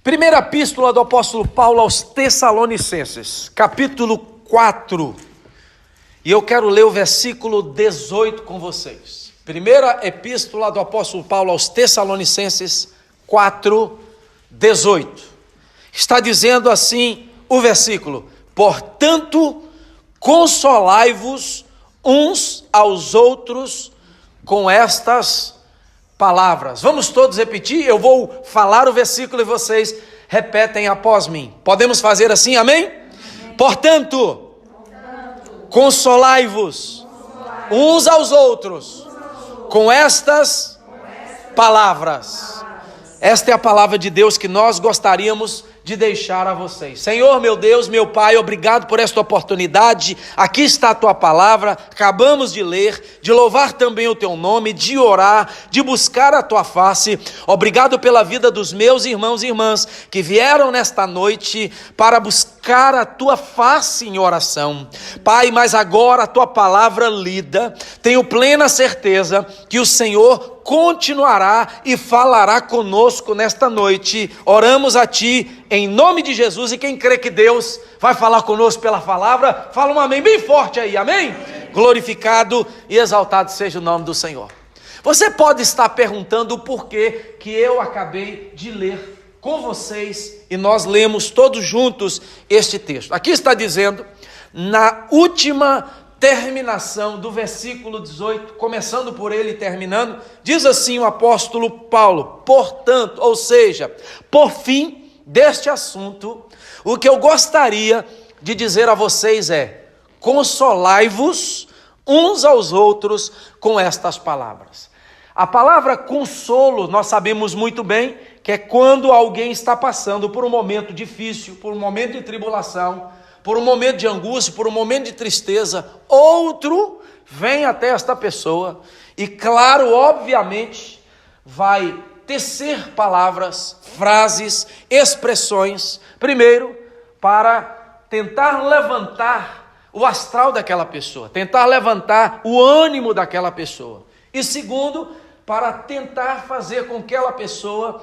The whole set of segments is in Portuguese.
Primeira epístola do apóstolo Paulo aos Tessalonicenses, capítulo 4, e eu quero ler o versículo 18 com vocês. Primeira epístola do apóstolo Paulo aos Tessalonicenses 4, 18. Está dizendo assim o versículo: portanto, consolai-vos uns aos outros com estas palavras. Vamos todos repetir? Eu vou falar o versículo e vocês repetem após mim. Podemos fazer assim, amém? Portanto, consolai-vos uns aos outros com estas palavras. Esta é a palavra de Deus que nós gostaríamos de deixar a vocês. Senhor, meu Deus, meu Pai, obrigado por esta oportunidade. Aqui está a tua palavra, acabamos de ler, de louvar também o teu nome, de orar, de buscar a tua face. Obrigado pela vida dos meus irmãos e irmãs que vieram nesta noite para buscar a tua face em oração. Pai, mas agora a tua palavra lida, tenho plena certeza que o Senhor continuará e falará conosco nesta noite. Oramos a ti em nome de Jesus, e quem crê que Deus vai falar conosco pela palavra, fala um amém bem forte aí, amém? Amém. Glorificado e exaltado seja o nome do Senhor. Você pode estar perguntando o porquê que eu acabei de ler com vocês, e nós lemos todos juntos este texto. Aqui está dizendo, na última terminação do versículo 18, começando por ele e terminando, diz assim o apóstolo Paulo: portanto, ou seja, por fim deste assunto, o que eu gostaria de dizer a vocês é: consolai-vos uns aos outros com estas palavras. A palavra consolo, nós sabemos muito bem que é quando alguém está passando por um momento difícil, por um momento de tribulação, por um momento de angústia, por um momento de tristeza, outro vem até esta pessoa e, claro, obviamente, vai tecer palavras, frases, expressões, primeiro, para tentar levantar o astral daquela pessoa, tentar levantar o ânimo daquela pessoa, e segundo, para tentar fazer com que aquela pessoa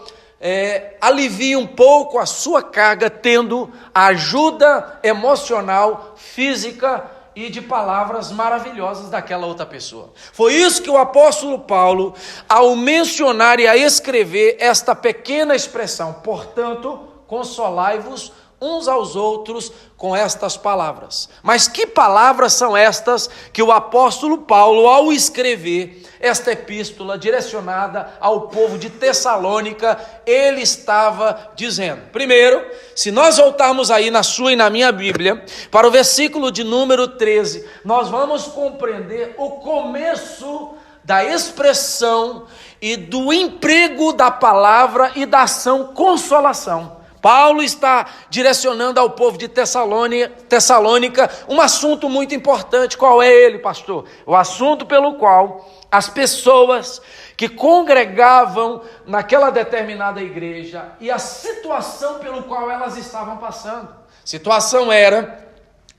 alivie um pouco a sua carga, tendo a ajuda emocional, física e de palavras maravilhosas daquela outra pessoa. Foi isso que o apóstolo Paulo, ao mencionar e a escrever esta pequena expressão, portanto, consolai-vos uns aos outros com estas palavras. Mas que palavras são estas que o apóstolo Paulo, ao escrever esta epístola direcionada ao povo de Tessalônica, ele estava dizendo? Primeiro, se nós voltarmos aí na sua e na minha Bíblia, para o versículo de número 13, nós vamos compreender o começo da expressão e do emprego da palavra e da ação consolação. Paulo está direcionando ao povo de Tessalônica um assunto muito importante. Qual é ele, pastor? O assunto pelo qual as pessoas que congregavam naquela determinada igreja e a situação pelo qual elas estavam passando. Situação era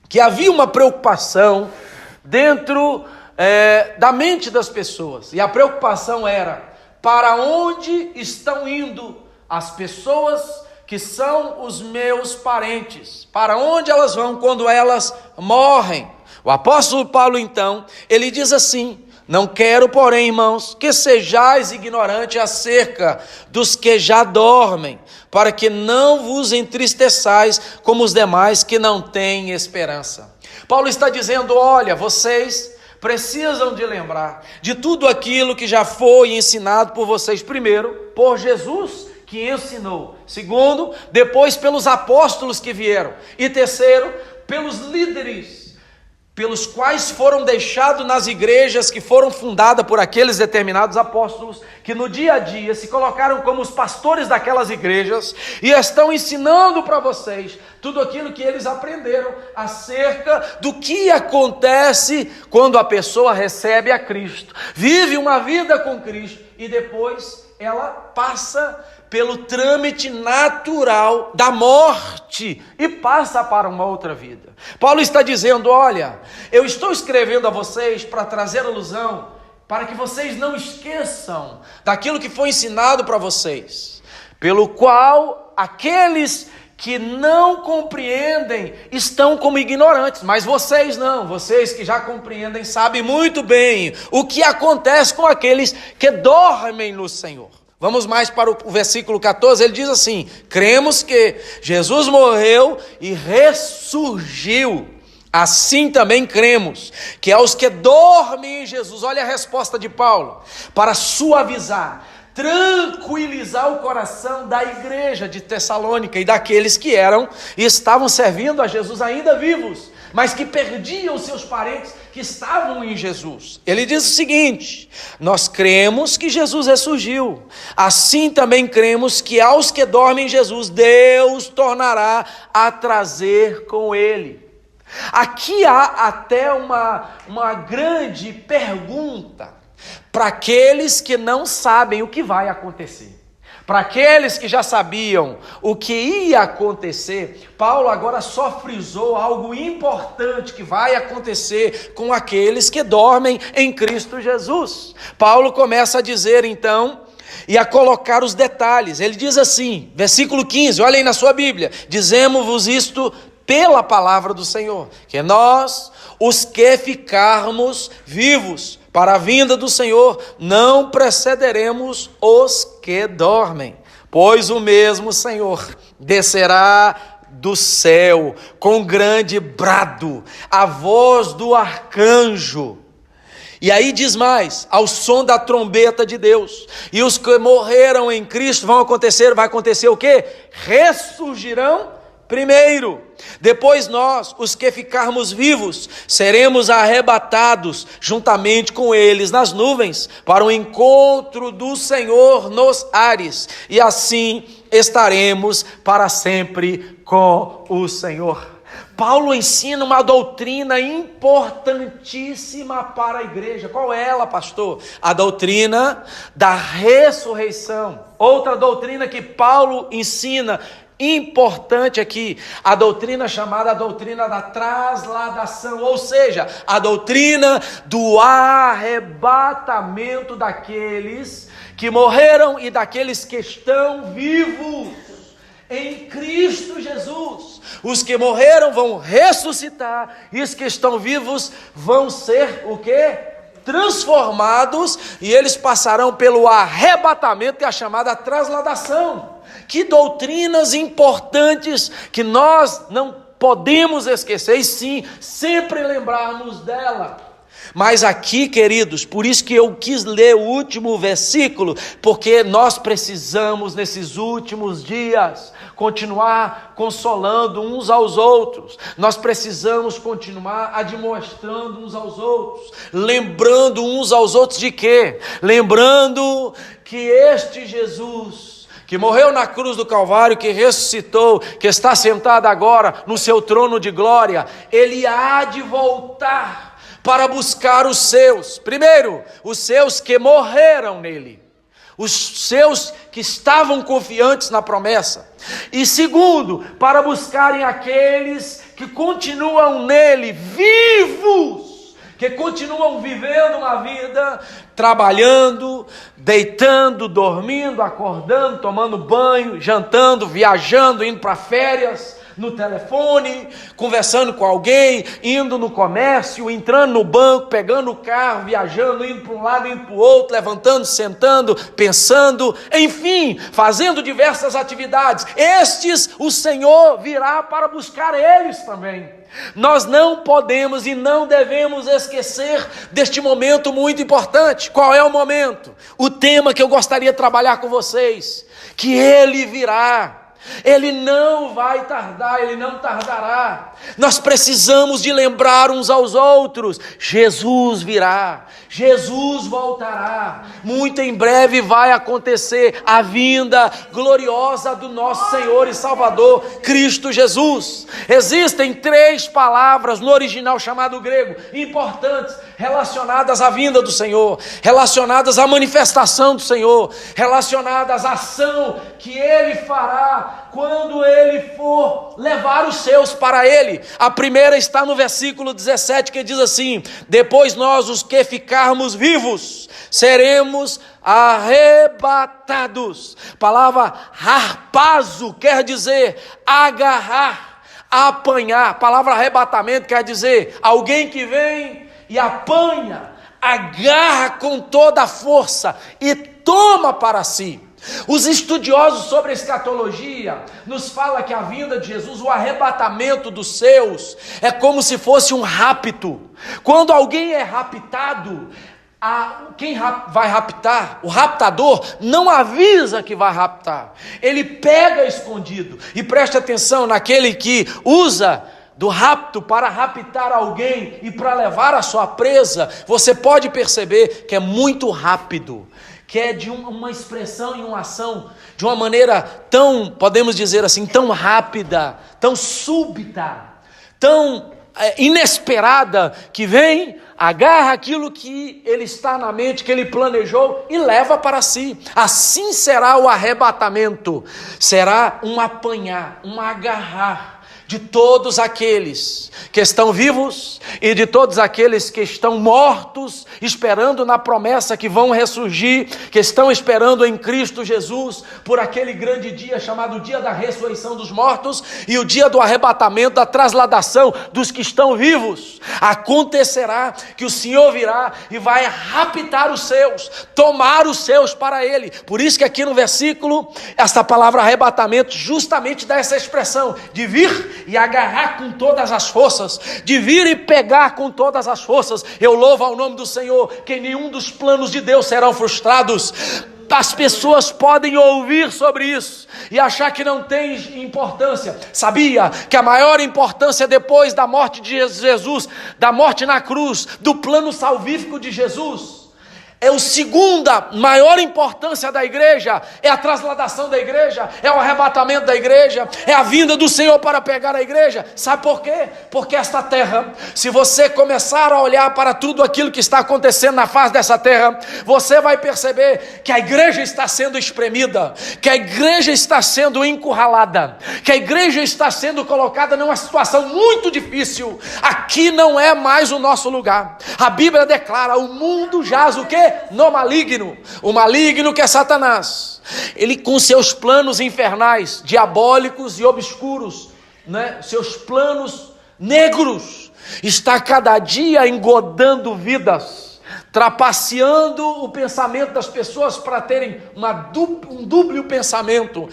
que havia uma preocupação dentro da mente das pessoas, e a preocupação era: para onde estão indo as pessoas que são os meus parentes? Para onde elas vão quando elas morrem? O apóstolo Paulo, então, ele diz assim: não quero, porém, irmãos, que sejais ignorantes acerca dos que já dormem, para que não vos entristeçais como os demais que não têm esperança. Paulo está dizendo: olha, vocês precisam de lembrar de tudo aquilo que já foi ensinado por vocês, primeiro, por Jesus, que ensinou; segundo, depois pelos apóstolos que vieram; e terceiro, pelos líderes pelos quais foram deixados nas igrejas que foram fundadas por aqueles determinados apóstolos, que no dia a dia se colocaram como os pastores daquelas igrejas e estão ensinando para vocês tudo aquilo que eles aprenderam acerca do que acontece quando a pessoa recebe a Cristo, vive uma vida com Cristo e depois ela passa pelo trâmite natural da morte e passa para uma outra vida. Paulo está dizendo: olha, eu estou escrevendo a vocês para trazer alusão, para que vocês não esqueçam daquilo que foi ensinado para vocês, pelo qual aqueles que não compreendem estão como ignorantes, mas vocês não, vocês que já compreendem sabem muito bem o que acontece com aqueles que dormem no Senhor. Vamos mais para o versículo 14, ele diz assim: cremos que Jesus morreu e ressurgiu. Assim também cremos que aos que dormem em Jesus, olha a resposta de Paulo, para suavizar, tranquilizar o coração da igreja de Tessalônica e daqueles que eram e estavam servindo a Jesus ainda vivos, mas que perdiam seus parentes que estavam em Jesus. Ele diz o seguinte: nós cremos que Jesus ressurgiu, assim também cremos que aos que dormem em Jesus, Deus tornará a trazer com ele. Aqui há até uma grande pergunta para aqueles que não sabem o que vai acontecer. Para aqueles que já sabiam o que ia acontecer, Paulo agora só frisou algo importante que vai acontecer com aqueles que dormem em Cristo Jesus. Paulo começa a dizer então, e a colocar os detalhes. Ele diz assim, versículo 15, olha aí na sua Bíblia: dizemos-vos isto pela palavra do Senhor, que nós, os que ficarmos vivos para a vinda do Senhor, não precederemos os que dormem, pois o mesmo Senhor descerá do céu com grande brado, a voz do arcanjo. E aí diz mais: ao som da trombeta de Deus, e os que morreram em Cristo vai acontecer o quê? Ressurgirão primeiro, depois nós, os que ficarmos vivos, seremos arrebatados juntamente com eles nas nuvens, para o encontro do Senhor nos ares, e assim estaremos para sempre com o Senhor. Paulo ensina uma doutrina importantíssima para a igreja. Qual é ela, pastor? A doutrina da ressurreição. Outra doutrina que Paulo ensina, importante aqui, a doutrina chamada a doutrina da trasladação, ou seja, a doutrina do arrebatamento daqueles que morreram e daqueles que estão vivos em Cristo Jesus. Os que morreram vão ressuscitar e os que estão vivos vão ser o quê? Transformados, e eles passarão pelo arrebatamento, que é a chamada trasladação. Que doutrinas importantes que nós não podemos esquecer, e sim, sempre lembrarmos dela. Mas aqui, queridos, por isso que eu quis ler o último versículo, porque nós precisamos nesses últimos dias continuar consolando uns aos outros. Nós precisamos continuar admoestando uns aos outros, lembrando uns aos outros de quê? Lembrando que este Jesus que morreu na cruz do Calvário, que ressuscitou, que está sentado agora no seu trono de glória, ele há de voltar para buscar os seus. Primeiro, os seus que morreram nele, os seus que estavam confiantes na promessa. E segundo, para buscarem aqueles que continuam nele, vivos, que continuam vivendo uma vida, trabalhando, deitando, dormindo, acordando, tomando banho, jantando, viajando, indo para férias, no telefone, conversando com alguém, indo no comércio, entrando no banco, pegando o carro, viajando, indo para um lado, indo para o outro, levantando, sentando, pensando, enfim, fazendo diversas atividades. Estes o Senhor virá para buscar eles também. Nós não podemos e não devemos esquecer deste momento muito importante. Qual é o momento? O tema que eu gostaria de trabalhar com vocês, que ele virá. Ele não vai tardar, ele não tardará. Nós precisamos de lembrar uns aos outros: Jesus virá, Jesus voltará. Muito em breve vai acontecer a vinda gloriosa do nosso Senhor e Salvador Cristo Jesus. Existem 3 palavras no original chamado grego importantes relacionadas à vinda do Senhor, relacionadas à manifestação do Senhor, relacionadas à ação que Ele fará quando Ele for levar os seus para Ele. A primeira está no versículo 17, que diz assim: depois nós, os que ficarmos vivos, seremos arrebatados. Palavra harpazo quer dizer agarrar, apanhar. A palavra arrebatamento quer dizer alguém que vem e apanha, agarra com toda a força e toma para si. Os estudiosos sobre a escatologia nos falam que a vinda de Jesus, o arrebatamento dos seus, é como se fosse um rapto. Quando alguém é raptado, quem vai raptar, o raptador, não avisa que vai raptar, ele pega escondido. E preste atenção naquele que usa do rapto para raptar alguém e para levar a sua presa, você pode perceber que é muito rápido, que é de uma expressão e uma ação de uma maneira tão, podemos dizer assim, tão rápida, tão súbita, tão inesperada, que vem, agarra aquilo que ele está na mente, que ele planejou e leva para si. Assim será o arrebatamento, será um apanhar, um agarrar de todos aqueles que estão vivos e de todos aqueles que estão mortos, esperando na promessa que vão ressurgir, que estão esperando em Cristo Jesus, por aquele grande dia chamado dia da ressurreição dos mortos e o dia do arrebatamento, da trasladação dos que estão vivos. Acontecerá que o Senhor virá e vai raptar os seus, tomar os seus para Ele. Por isso que aqui no versículo, esta palavra arrebatamento justamente dá essa expressão de vir e agarrar com todas as forças, de vir e pegar com todas as forças. Eu louvo ao nome do Senhor, que nenhum dos planos de Deus serão frustrados. As pessoas podem ouvir sobre isso e achar que não tem importância. Sabia que a maior importância depois da morte de Jesus, da morte na cruz, do plano salvífico de Jesus, é a segunda maior importância da igreja, é a trasladação da igreja, é o arrebatamento da igreja, é a vinda do Senhor para pegar a igreja. Sabe por quê? Porque esta terra, se você começar a olhar para tudo aquilo que está acontecendo na face dessa terra, você vai perceber que a igreja está sendo espremida, que a igreja está sendo encurralada, que a igreja está sendo colocada numa situação muito difícil. Aqui não é mais o nosso lugar. A Bíblia declara: o mundo jaz o quê? No maligno. O maligno que é Satanás, ele com seus planos infernais, diabólicos e obscuros, né? Seus planos negros, está cada dia engodando vidas, trapaceando o pensamento das pessoas para terem um duplo pensamento,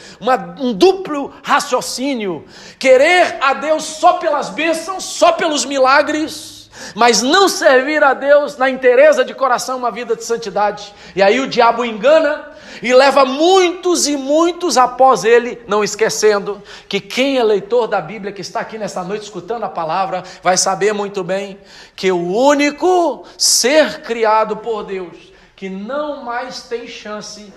um duplo raciocínio, querer a Deus só pelas bênçãos, só pelos milagres, mas não servir a Deus na inteireza de coração, uma vida de santidade. E aí o diabo engana e leva muitos e muitos após ele, não esquecendo que quem é leitor da Bíblia, que está aqui nesta noite escutando a palavra, vai saber muito bem que o único ser criado por Deus que não mais tem chance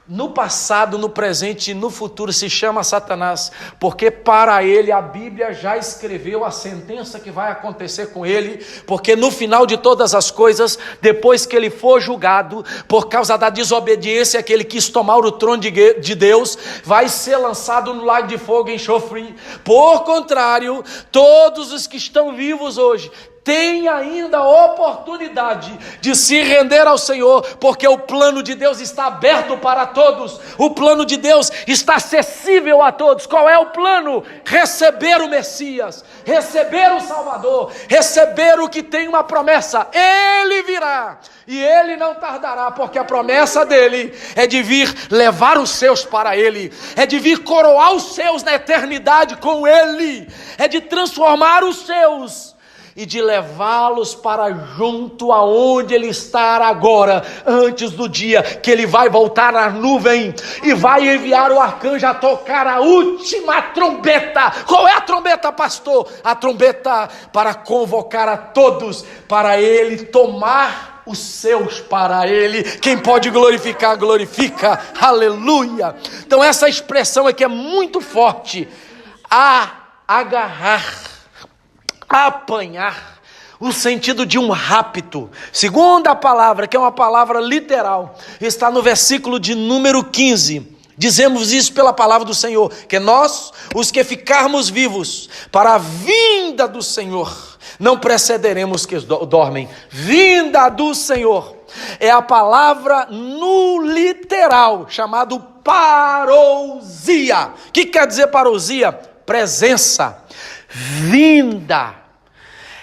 no passado, no presente e no futuro se chama Satanás, porque para ele a Bíblia já escreveu a sentença que vai acontecer com ele, porque no final de todas as coisas, depois que ele for julgado por causa da desobediência que ele quis tomar o trono de Deus, vai ser lançado no lago de fogo e enxofre. Por contrário, todos os que estão vivos hoje tem ainda a oportunidade de se render ao Senhor, porque o plano de Deus está aberto para todos, o plano de Deus está acessível a todos. Qual é o plano? Receber o Messias, receber o Salvador, receber o que tem uma promessa. Ele virá e ele não tardará, porque a promessa dele é de vir levar os seus para ele, é de vir coroar os seus na eternidade com ele, é de transformar os seus e de levá-los para junto aonde ele está agora, antes do dia que ele vai voltar na nuvem e vai enviar o arcanjo a tocar a última trombeta. Qual é a trombeta, pastor? A trombeta para convocar a todos, para ele tomar os seus para ele. Quem pode glorificar, glorifica. Aleluia. Então essa expressão aqui é muito forte. Agarrar, apanhar, o sentido de um rapto. Segunda palavra, que é uma palavra literal, está no versículo de número 15. Dizemos isso pela palavra do Senhor, que nós, os que ficarmos vivos para a vinda do Senhor, não precederemos que dormem. Vinda do Senhor é a palavra no literal, chamado parousia. O que quer dizer parousia? Presença, vinda.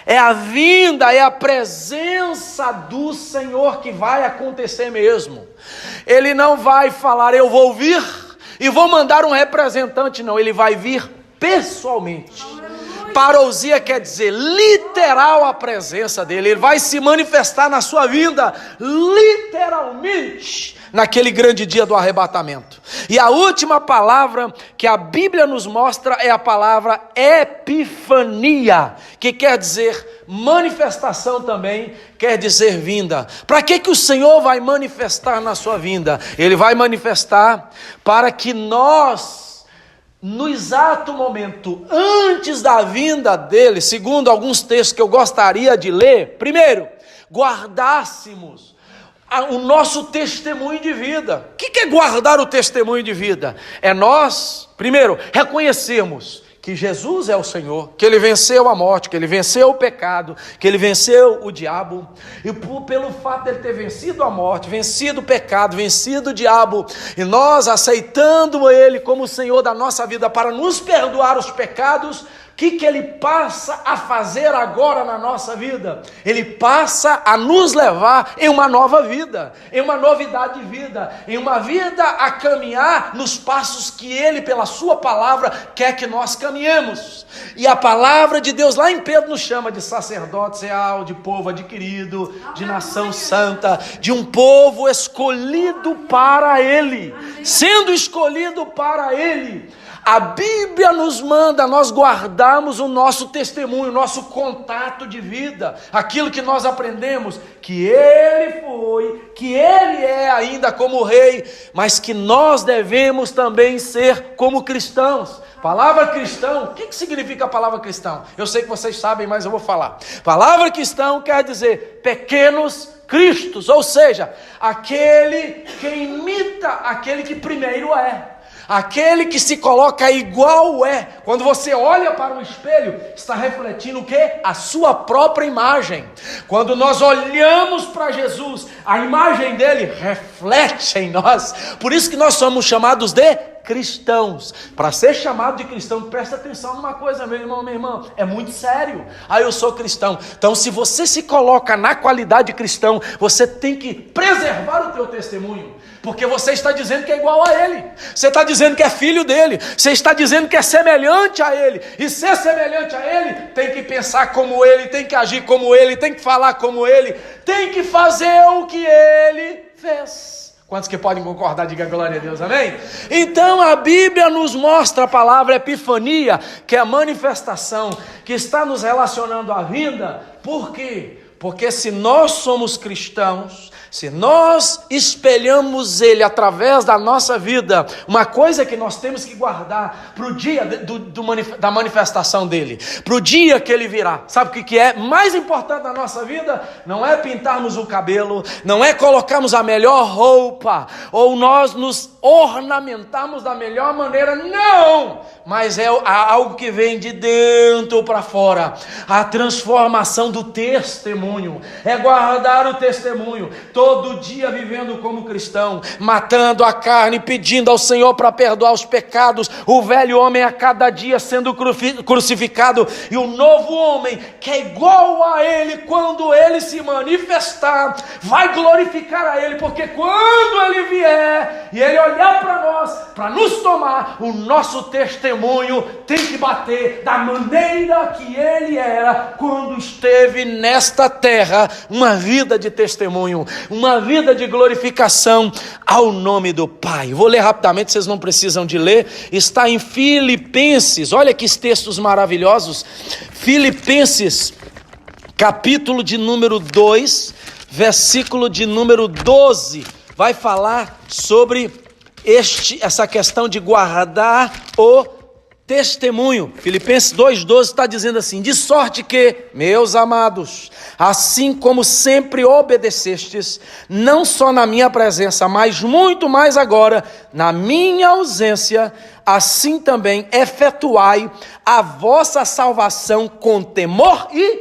É a vinda, é a presença do Senhor que vai acontecer mesmo. Ele não vai falar, eu vou vir e vou mandar um representante, não. Ele vai vir pessoalmente. Parousia quer dizer literal a presença dele. Ele vai se manifestar na sua vinda, literalmente, naquele grande dia do arrebatamento. E a última palavra que a Bíblia nos mostra é a palavra epifania, que quer dizer manifestação também, quer dizer vinda. Para que o Senhor vai manifestar na sua vinda? Ele vai manifestar para que nós, no exato momento, antes da vinda dele, segundo alguns textos que eu gostaria de ler, primeiro, guardássemos o nosso testemunho de vida. O que é guardar o testemunho de vida? É nós, primeiro, reconhecermos que Jesus é o Senhor, que Ele venceu a morte, que Ele venceu o pecado, que Ele venceu o diabo, e pelo fato de Ele ter vencido a morte, vencido o pecado, vencido o diabo, e nós aceitando Ele como o Senhor da nossa vida para nos perdoar os pecados, o que Ele passa a fazer agora na nossa vida? Ele passa a nos levar em uma nova vida, em uma novidade de vida, em uma vida a caminhar nos passos que Ele, pela sua palavra, quer que nós caminhemos. E a palavra de Deus lá em Pedro nos chama de sacerdote real, de povo adquirido, de nação santa, de um povo escolhido para Ele, sendo escolhido para Ele. A Bíblia nos manda nós guardarmos o nosso testemunho, o nosso contato de vida, aquilo que nós aprendemos, que Ele foi, que Ele é ainda como Rei, mas que nós devemos também ser como cristãos. Palavra cristão, o que significa a palavra cristão? Eu sei que vocês sabem, mas eu vou falar. Palavra cristão quer dizer pequenos cristos, ou seja, aquele que imita aquele que primeiro é. Aquele que se coloca igual é. Quando você olha para o espelho, está refletindo o quê? A sua própria imagem. Quando nós olhamos para Jesus, a imagem dele reflete em nós. Por isso que nós somos chamados de cristãos. Para ser chamado de cristão, presta atenção numa coisa, meu irmão, minha irmã, é muito sério. Eu sou cristão. Então, se você se coloca na qualidade de cristão, você tem que preservar o teu testemunho, porque você está dizendo que é igual a Ele, você está dizendo que é filho dele, você está dizendo que é semelhante a Ele, e ser semelhante a Ele, tem que pensar como Ele, tem que agir como Ele, tem que falar como Ele, tem que fazer o que Ele fez. Quantos que podem concordar? Diga glória a Deus, amém? Então a Bíblia nos mostra a palavra epifania, que é a manifestação, que está nos relacionando à vinda. Por quê? Porque se nós somos cristãos, se nós espelhamos Ele através da nossa vida, uma coisa que nós temos que guardar para o dia da manifestação dEle, para o dia que Ele virá. Sabe o que é mais importante na nossa vida? Não é pintarmos o cabelo, não é colocarmos a melhor roupa, ou nós nos ornamentarmos da melhor maneira, não! Mas é algo que vem de dentro para fora, a transformação do testemunho, é guardar o testemunho, todo dia vivendo como cristão, matando a carne, pedindo ao Senhor para perdoar os pecados, o velho homem a cada dia sendo crucificado, e o novo homem que é igual a Ele, quando Ele se manifestar, vai glorificar a Ele, porque quando Ele vier, e Ele olhar para nós, para nos tomar, o nosso testemunho tem que bater da maneira que Ele era, quando esteve nesta terra, uma vida de testemunho, uma vida de glorificação ao nome do Pai. Vou ler rapidamente, vocês não precisam de ler, está em Filipenses, olha que textos maravilhosos, Filipenses, capítulo de número 2, versículo de número 12, vai falar sobre essa questão de guardar o testemunho. Filipenses 2,12 está dizendo assim: de sorte que, meus amados, assim como sempre obedecestes, não só na minha presença, mas muito mais agora, na minha ausência, assim também efetuai a vossa salvação com temor e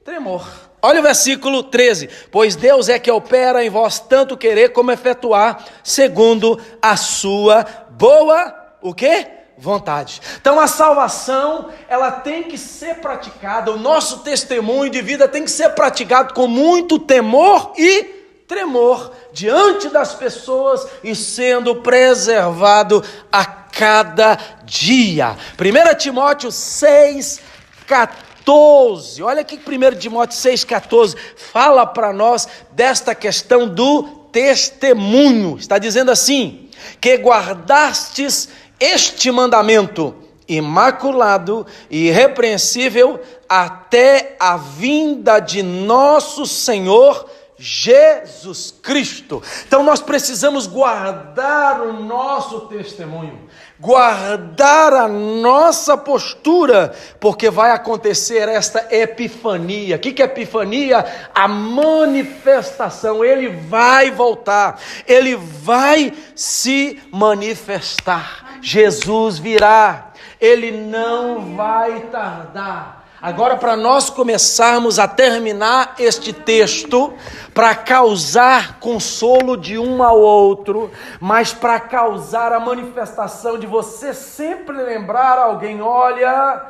tremor. Olha o versículo 13: pois Deus é que opera em vós tanto querer como efetuar, segundo a sua boa, o quê? Vontade. Então a salvação, ela tem que ser praticada, o nosso testemunho de vida tem que ser praticado com muito temor e tremor diante das pessoas e sendo preservado a cada dia. 1 Timóteo 6,14, olha aqui que 1 Timóteo 6,14 fala para nós desta questão do testemunho. Está dizendo assim: que guardastes este mandamento imaculado e irrepreensível até a vinda de nosso Senhor Jesus Cristo. Então nós precisamos guardar o nosso testemunho, guardar a nossa postura, porque vai acontecer esta epifania. O que é epifania? A manifestação. Ele vai voltar, ele vai se manifestar. Jesus virá, ele não vai tardar. Agora, para nós começarmos a terminar este texto, para causar consolo de um ao outro, mas para causar a manifestação de você sempre lembrar alguém: olha,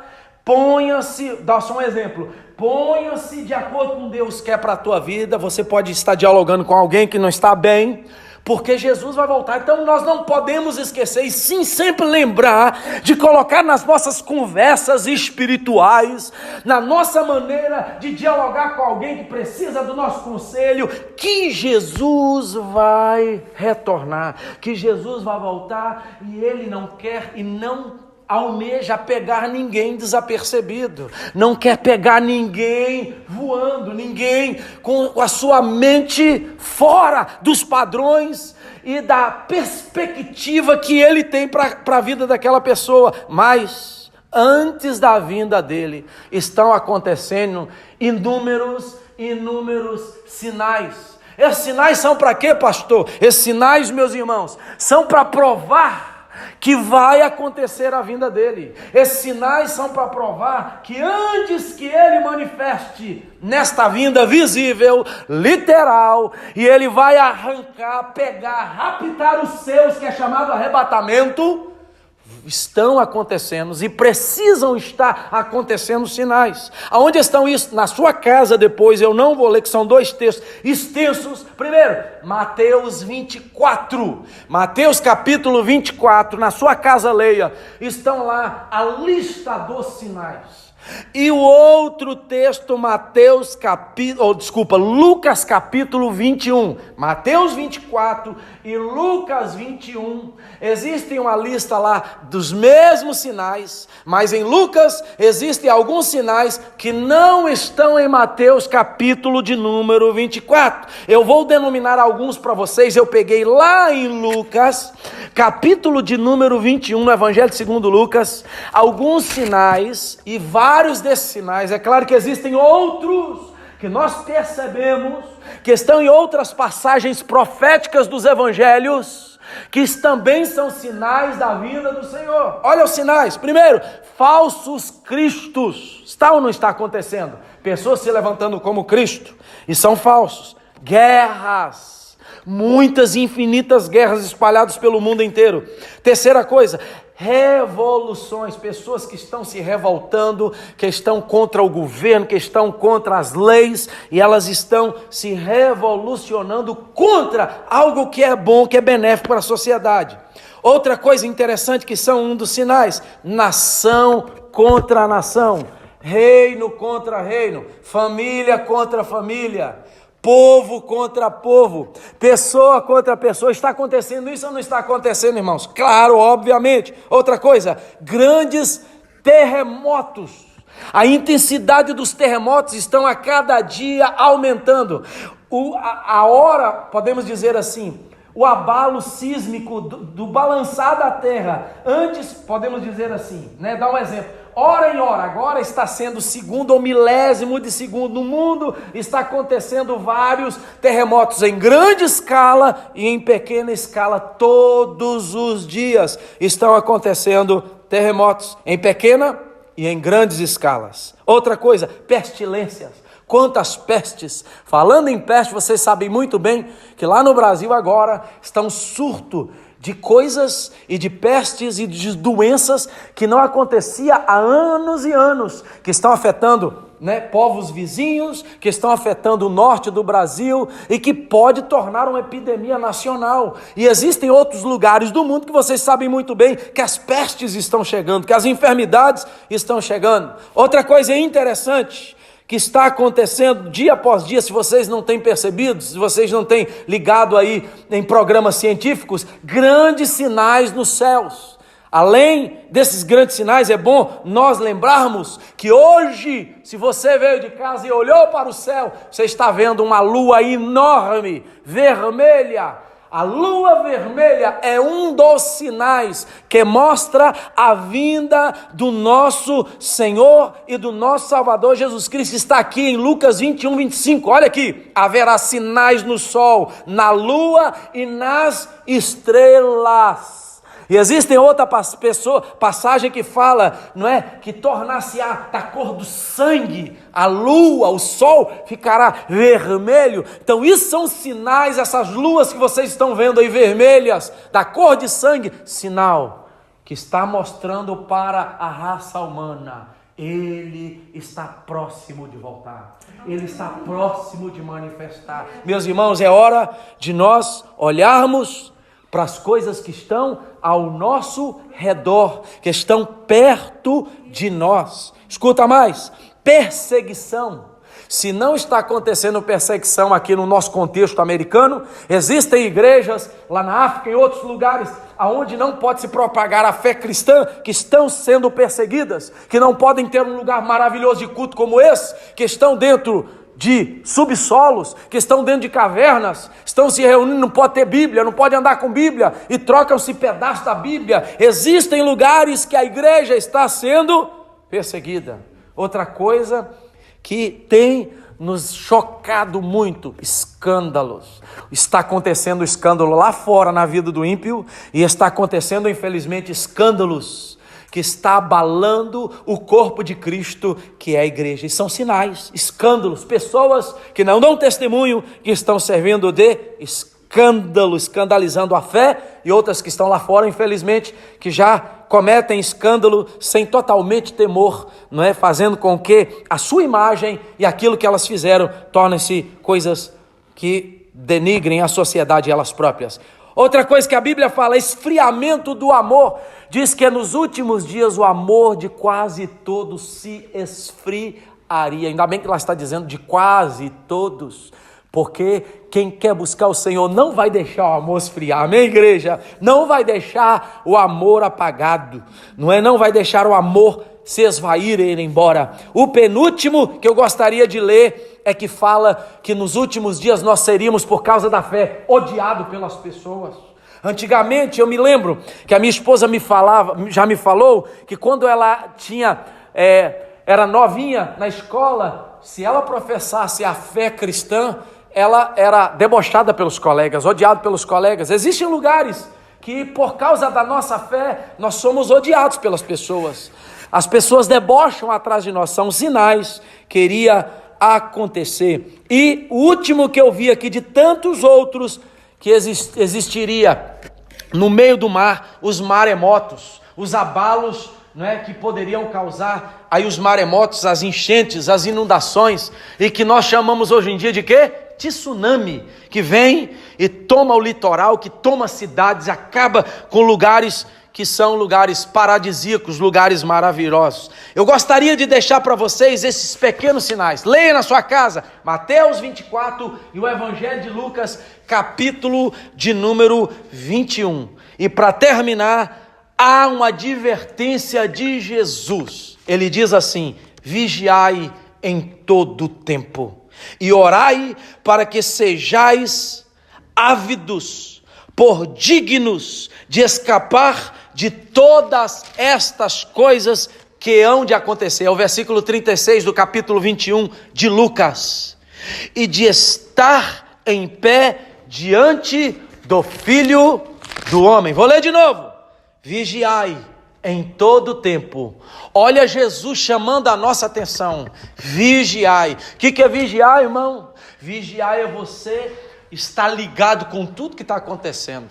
ponha-se, dá só um exemplo, ponha-se de acordo com Deus quer para a tua vida. Você pode estar dialogando com alguém que não está bem, porque Jesus vai voltar. Então nós não podemos esquecer, e sim sempre lembrar de colocar nas nossas conversas espirituais, na nossa maneira de dialogar com alguém que precisa do nosso conselho, que Jesus vai retornar, que Jesus vai voltar, e ele não quer e não almeja pegar ninguém desapercebido, não quer pegar ninguém voando, ninguém com a sua mente fora dos padrões e da perspectiva que ele tem para a vida daquela pessoa. Mas antes da vinda dele estão acontecendo inúmeros sinais. Esses sinais são para quê, pastor? Esses sinais, meus irmãos, são para provar que vai acontecer a vinda dele. Esses sinais são para provar que antes que ele manifeste nesta vinda visível, literal, e ele vai arrancar, pegar, raptar os seus, que é chamado arrebatamento, estão acontecendo e precisam estar acontecendo sinais. Aonde estão isso? Na sua casa depois, eu não vou ler, que são 2 textos extensos. Primeiro, Mateus 24, Mateus capítulo 24, na sua casa leia, estão lá a lista dos sinais. E o outro texto, Lucas capítulo 21, Mateus 24 e Lucas 21, existem uma lista lá dos mesmos sinais, mas em Lucas existem alguns sinais que não estão em Mateus capítulo de número 24. Eu vou denominar alguns para vocês. Eu peguei lá em Lucas capítulo de número 21, no Evangelho segundo Lucas, alguns sinais, e vários desses sinais, é claro que existem outros que nós percebemos, que estão em outras passagens proféticas dos evangelhos, que também são sinais da vinda do Senhor. Olha os sinais. Primeiro, falsos cristos. Está ou não está acontecendo? Pessoas se levantando como Cristo e são falsos. Guerras, muitas e infinitas guerras espalhadas pelo mundo inteiro. Terceira coisa, revoluções, pessoas que estão se revoltando, que estão contra o governo, que estão contra as leis, e elas estão se revolucionando contra algo que é bom, que é benéfico para a sociedade. Outra coisa interessante que são um dos sinais: nação contra nação, reino contra reino, família contra família, povo contra povo, pessoa contra pessoa. Está acontecendo isso ou não está acontecendo, irmãos? Claro, obviamente. Outra coisa, grandes terremotos. A intensidade dos terremotos estão a cada dia aumentando. A hora, podemos dizer assim, o abalo sísmico do balançar da terra. Antes, podemos dizer assim, né? Dá um exemplo. Hora em hora, agora está sendo segundo ou milésimo de segundo. No mundo está acontecendo vários terremotos em grande escala e em pequena escala. Todos os dias estão acontecendo terremotos em pequena e em grandes escalas. Outra coisa, pestilências. Quantas pestes! Falando em peste, vocês sabem muito bem que lá no Brasil agora está um surto de coisas e de pestes e de doenças que não acontecia há anos e anos, que estão afetando, né, povos vizinhos, que estão afetando o norte do Brasil e que pode tornar uma epidemia nacional. E existem outros lugares do mundo que vocês sabem muito bem que as pestes estão chegando, que as enfermidades estão chegando. Outra coisa interessante que está acontecendo dia após dia, se vocês não têm percebido, se vocês não têm ligado aí em programas científicos, grandes sinais nos céus. Além desses grandes sinais, é bom nós lembrarmos que hoje, se você veio de casa e olhou para o céu, você está vendo uma lua enorme, vermelha. A lua vermelha é um dos sinais que mostra a vinda do nosso Senhor e do nosso Salvador Jesus Cristo. Está aqui em Lucas 21, 25. Olha aqui. Haverá sinais no sol, na lua e nas estrelas. E existem outra passagem que fala, não é? Que tornar-se-á da cor do sangue, a lua, o sol ficará vermelho. Então isso são sinais, essas luas que vocês estão vendo aí vermelhas, da cor de sangue, sinal que está mostrando para a raça humana. Ele está próximo de voltar. Ele está próximo de manifestar. Meus irmãos, é hora de nós olharmos para as coisas que estão ao nosso redor, que estão perto de nós. Escuta mais, perseguição. Se não está acontecendo perseguição aqui no nosso contexto americano, existem igrejas lá na África e em outros lugares onde não pode se propagar a fé cristã, que estão sendo perseguidas, que não podem ter um lugar maravilhoso de culto como esse, que estão dentro de subsolos, que estão dentro de cavernas, estão se reunindo, não pode ter Bíblia, não pode andar com Bíblia, e trocam-se pedaços da Bíblia. Existem lugares que a igreja está sendo perseguida. Outra coisa que tem nos chocado muito, escândalos. Está acontecendo escândalo lá fora na vida do ímpio, e está acontecendo, infelizmente, escândalos que está abalando o corpo de Cristo, que é a igreja. E são sinais, escândalos, pessoas que não dão testemunho, que estão servindo de escândalo, escandalizando a fé, e outras que estão lá fora, infelizmente, que já cometem escândalo sem totalmente temor, não é? Fazendo com que a sua imagem e aquilo que elas fizeram tornem-se coisas que denigrem a sociedade e elas próprias. Outra coisa que a Bíblia fala, esfriamento do amor. Diz que nos últimos dias o amor de quase todos se esfriaria. Ainda bem que ela está dizendo de quase todos, porque quem quer buscar o Senhor não vai deixar o amor esfriar, amém, igreja? Não vai deixar o amor apagado, não é? Não vai deixar o amor se esvair e ir embora. O penúltimo que eu gostaria de ler é que fala que nos últimos dias nós seríamos, por causa da fé, odiados pelas pessoas. Antigamente eu me lembro que a minha esposa já me falou que quando ela era novinha na escola, se ela professasse a fé cristã, ela era debochada pelos colegas, odiada pelos colegas. Existem lugares que por causa da nossa fé, nós somos odiados pelas pessoas. As pessoas debocham atrás de nós, são sinais que iria acontecer. E o último que eu vi aqui de tantos outros, que existiria no meio do mar, os maremotos, os abalos, não é, que poderiam causar aí os maremotos, as enchentes, as inundações, e que nós chamamos hoje em dia de quê? Tsunami, que vem e toma o litoral, que toma cidades, acaba com lugares que são lugares paradisíacos, lugares maravilhosos. Eu gostaria de deixar para vocês esses pequenos sinais. Leia na sua casa, Mateus 24 e o Evangelho de Lucas, capítulo de número 21. E para terminar, há uma advertência de Jesus. Ele diz assim: vigiai em todo o tempo e orai para que sejais ávidos, por dignos de escapar de todas estas coisas que hão de acontecer. É o versículo 36 do capítulo 21 de Lucas. E de estar em pé diante do Filho do Homem. Vou ler de novo. Vigiai em todo tempo. Olha Jesus chamando a nossa atenção. Vigiai. O que é vigiar, irmão? Vigiar é você estar ligado com tudo que está acontecendo.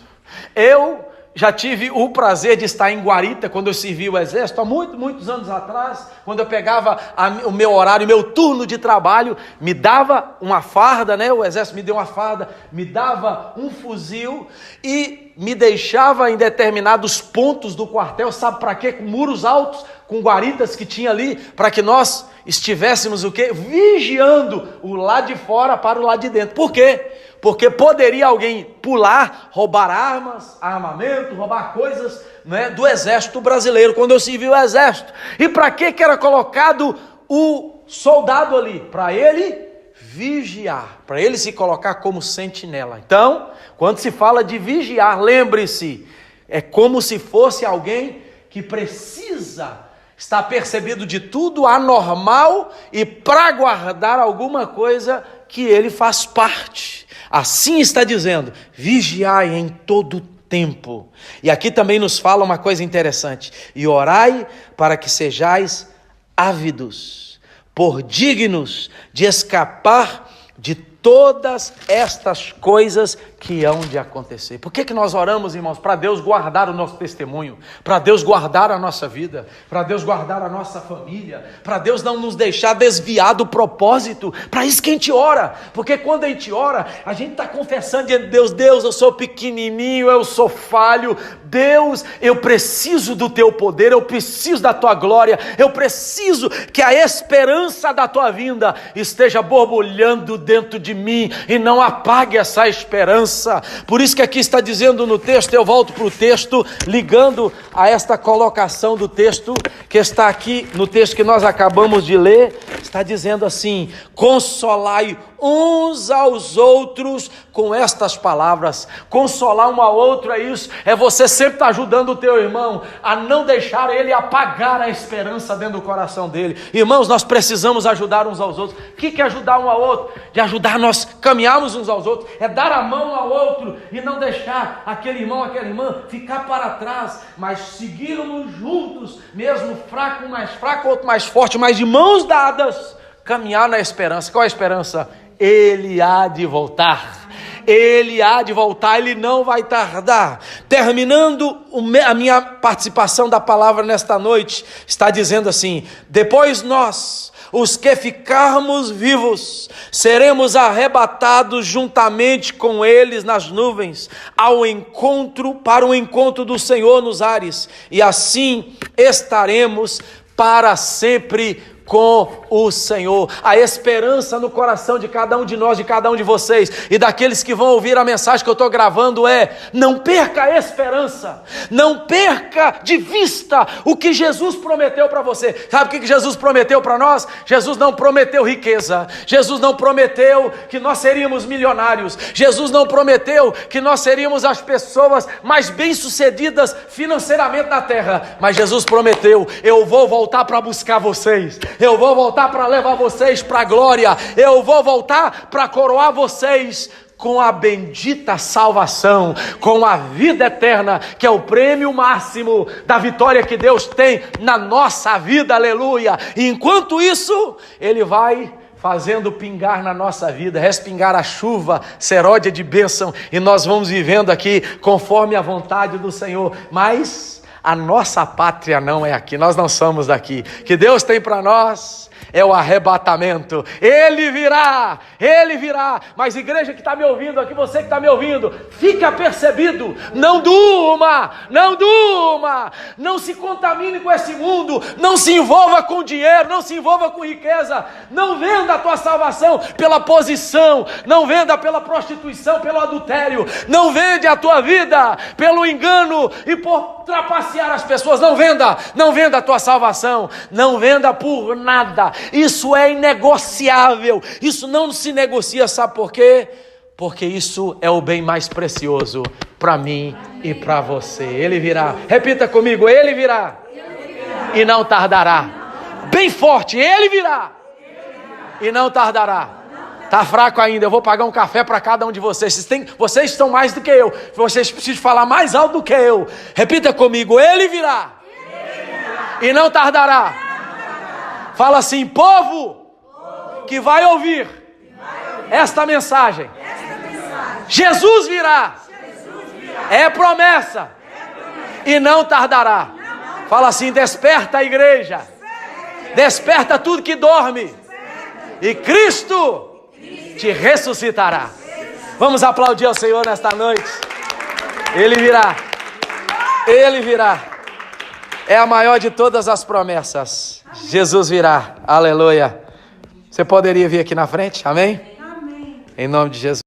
Eu já tive o prazer de estar em Guarita, quando eu servi o exército, há muitos anos atrás, quando eu pegava o meu horário, meu turno de trabalho, me dava uma farda, né? O exército me deu uma farda, me dava um fuzil e me deixava em determinados pontos do quartel, sabe para quê? Com muros altos, com guaritas que tinha ali, para que nós estivéssemos o quê? Vigiando o lado de fora para o lado de dentro. Por quê? Porque poderia alguém pular, roubar armas, armamento, roubar coisas, né, do exército brasileiro, quando eu servi o exército. E para que era colocado o soldado ali? Para ele vigiar, para ele se colocar como sentinela. Então, quando se fala de vigiar, lembre-se, é como se fosse alguém que precisa estar percebido de tudo anormal e para guardar alguma coisa que ele faz parte. Assim está dizendo, vigiai em todo tempo. E aqui também nos fala uma coisa interessante. E orai para que sejais ávidos, por dignos de escapar de todas estas coisas que hão de acontecer. Por que nós oramos, irmãos? Para Deus guardar o nosso testemunho, para Deus guardar a nossa vida, para Deus guardar a nossa família, para Deus não nos deixar desviar do propósito. Para isso que a gente ora, porque quando a gente ora, a gente está confessando diante de Deus: Deus, eu sou pequenininho, eu sou falho, Deus, eu preciso do teu poder, eu preciso da tua glória, eu preciso que a esperança da tua vinda esteja borbulhando dentro de mim e não apague essa esperança. Por isso que aqui está dizendo no texto, eu volto para o texto, ligando a esta colocação do texto, que está aqui no texto que nós acabamos de ler, está dizendo assim: consolai uns aos outros com estas palavras. Consolar um ao outro é isso, é você sempre estar ajudando o teu irmão a não deixar ele apagar a esperança dentro do coração dele. Irmãos, nós precisamos ajudar uns aos outros. O que é ajudar um ao outro? De ajudar nós caminharmos uns aos outros, é dar a mão ao outro e não deixar aquele irmão, aquela irmã ficar para trás, mas seguirmos juntos, mesmo fraco, um mais fraco, outro mais forte, mas de mãos dadas, caminhar na esperança. Qual é a esperança? Ele há de voltar. Ele há de voltar, ele não vai tardar. Terminando a minha participação da palavra nesta noite, está dizendo assim: depois nós, os que ficarmos vivos, seremos arrebatados juntamente com eles nas nuvens, para o encontro do Senhor nos ares, e assim estaremos para sempre com o Senhor. A esperança no coração de cada um de nós, de cada um de vocês e daqueles que vão ouvir a mensagem que eu estou gravando é: não perca a esperança, não perca de vista o que Jesus prometeu para você. Sabe o que Jesus prometeu para nós? Jesus não prometeu riqueza, Jesus não prometeu que nós seríamos milionários, Jesus não prometeu que nós seríamos as pessoas mais bem-sucedidas financeiramente na terra, mas Jesus prometeu: eu vou voltar para buscar vocês, eu vou voltar para levar vocês para a glória, eu vou voltar para coroar vocês com a bendita salvação, com a vida eterna, que é o prêmio máximo da vitória que Deus tem na nossa vida, aleluia. E enquanto isso, Ele vai fazendo pingar na nossa vida, respingar a chuva seródia de bênção, e nós vamos vivendo aqui conforme a vontade do Senhor. Mas a nossa pátria não é aqui, nós não somos daqui. O que Deus tem para nós é o arrebatamento. Ele virá, mas igreja que está me ouvindo aqui, você que está me ouvindo, fique apercebido, não durma, não se contamine com esse mundo, não se envolva com dinheiro, não se envolva com riqueza, não venda a tua salvação pela posição, não venda pela prostituição, pelo adultério, não vende a tua vida pelo engano e por trapacear as pessoas. Não venda a tua salvação, não venda por nada. Isso é inegociável, isso não se negocia. Sabe por quê? Porque isso é o bem mais precioso para mim e para você. Ele virá. Repita comigo, ele virá. E não tardará. Bem forte, ele virá. E não tardará. Tá fraco ainda, eu vou pagar um café para cada um de vocês. Vocês estão mais do que eu. Vocês precisam falar mais alto do que eu. Repita comigo, ele virá. E não tardará. Fala assim, povo que vai ouvir esta mensagem. Jesus virá. É promessa. E não tardará. Fala assim, desperta a igreja. Desperta tudo que dorme. E Cristo te ressuscitará. Vamos aplaudir ao Senhor nesta noite. Ele virá. Ele virá. É a maior de todas as promessas. Jesus virá. Aleluia. Você poderia vir aqui na frente? Amém? Amém. Em nome de Jesus.